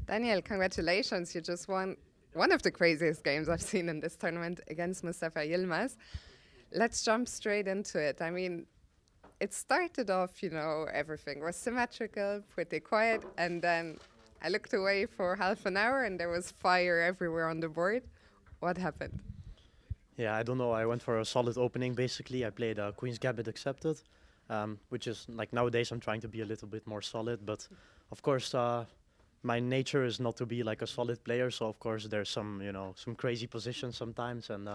Daniel, congratulations. You just won one of the craziest games I've seen in this tournament against Mustafa Yilmaz. Let's jump straight into it. I mean, it started off, everything was symmetrical, pretty quiet, and then I looked away for half an hour and there was fire everywhere on the board. What happened? Yeah, I don't know. I went for a solid opening, basically. I played Queen's Gambit Accepted, which is, like, nowadays I'm trying to be a little bit more solid, but of course, my nature is not to be like a solid player, so of course there's some crazy positions sometimes, and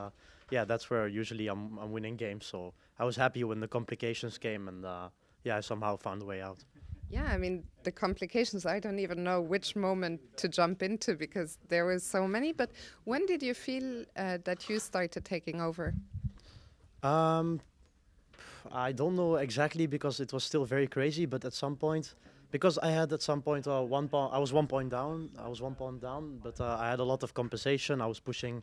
yeah, that's where usually I'm winning games. So I was happy when the complications came, and yeah, I somehow found a way out. Yeah, I mean, the complications, I don't even know which moment to jump into because there was so many. But when did you feel that you started taking over? Um, I don't know exactly because it was still very crazy, but at some point, because I had at some point one pawn, I was 1 point down. I was 1 pawn down, but I had a lot of compensation. I was pushing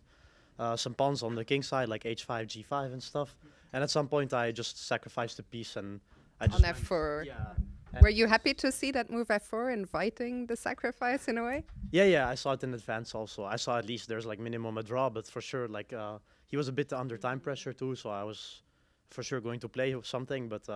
some pawns on the king side, like h5, g5, and stuff. And at some point, I just sacrificed a piece, and I On just f4. yeah. Were you happy to see that move f4 inviting the sacrifice in a way? Yeah, I saw it in advance also. I saw at least there's like minimum a draw, but for sure, like he was a bit under time pressure too, so I was for sure going to play something. But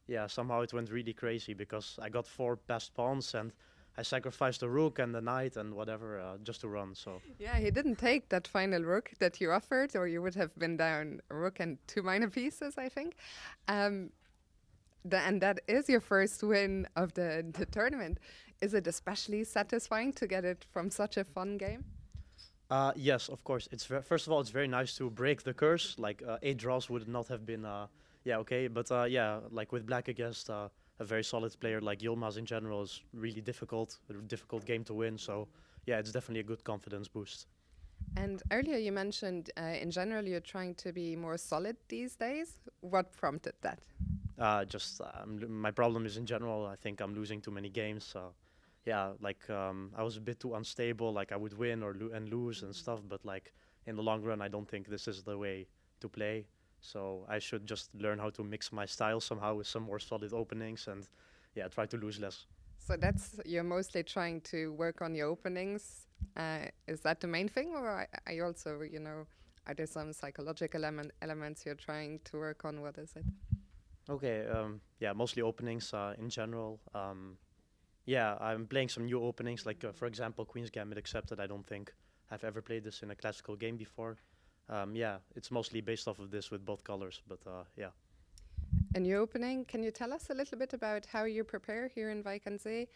yeah, somehow it went really crazy because I got 4 passed pawns and I sacrificed the rook and the knight and whatever just to run. So Yeah, he didn't take that final rook that you offered, or you would have been down a rook and 2 minor pieces, I think. Um, and that is your first win of the tournament. Is it especially satisfying to get it from such a fun game? yes, of course. First of all, it's very nice to break the curse. Like 8 draws would not have been yeah, okay. But yeah, like with black against a very solid player like Yilmaz in general is really difficult, a difficult game to win. So yeah, it's definitely a good confidence boost. And earlier you mentioned, in general, you're trying to be more solid these days. What prompted that? Just my problem is in general. I think I'm losing too many games. So yeah, like I was a bit too unstable. Like I would win or and lose and stuff. But like in the long run, I don't think this is the way to play. So I should just learn how to mix my style somehow with some more solid openings and yeah, try to lose less. So that's, you're mostly trying to work on your openings. Is that the main thing, or are you also, are there some psychological elements you're trying to work on? What is it? Okay, yeah, mostly openings in general. Yeah, I'm playing some new openings, like for example, Queen's Gambit Accepted. I don't think I've ever played this in a classical game before. Yeah, it's mostly based off of this with both colors, but yeah. A new opening, can you tell us a little bit about how you prepare here in Wijk?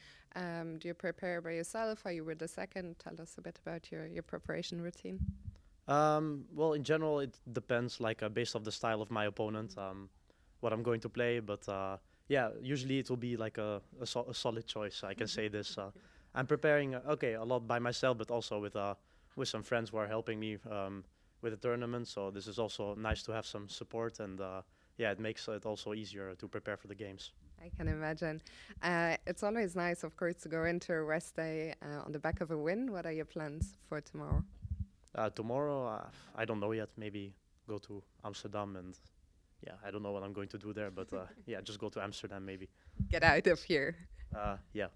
Do you prepare by yourself? Are you with the second? Tell us a bit about your preparation routine. Well, in general, it depends, like based off the style of my opponent, what I'm going to play. But yeah, usually it will be like a solid choice. I can say this. I'm preparing, okay, a lot by myself, but also with some friends who are helping me with the tournament. So this is also nice to have some support, and yeah, it makes it also easier to prepare for the games. I can imagine. It's always nice, of course, to go into a rest day on the back of a win. What are your plans for tomorrow? Tomorrow, I don't know yet. Maybe go to Amsterdam and yeah, I don't know what I'm going to do there, but yeah, just go to Amsterdam maybe. Get out of here. Yeah.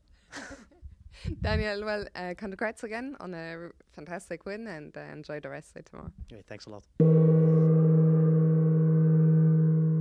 Daniel, well, congrats again on a fantastic win, and enjoy the rest day tomorrow. Okay, thanks a lot.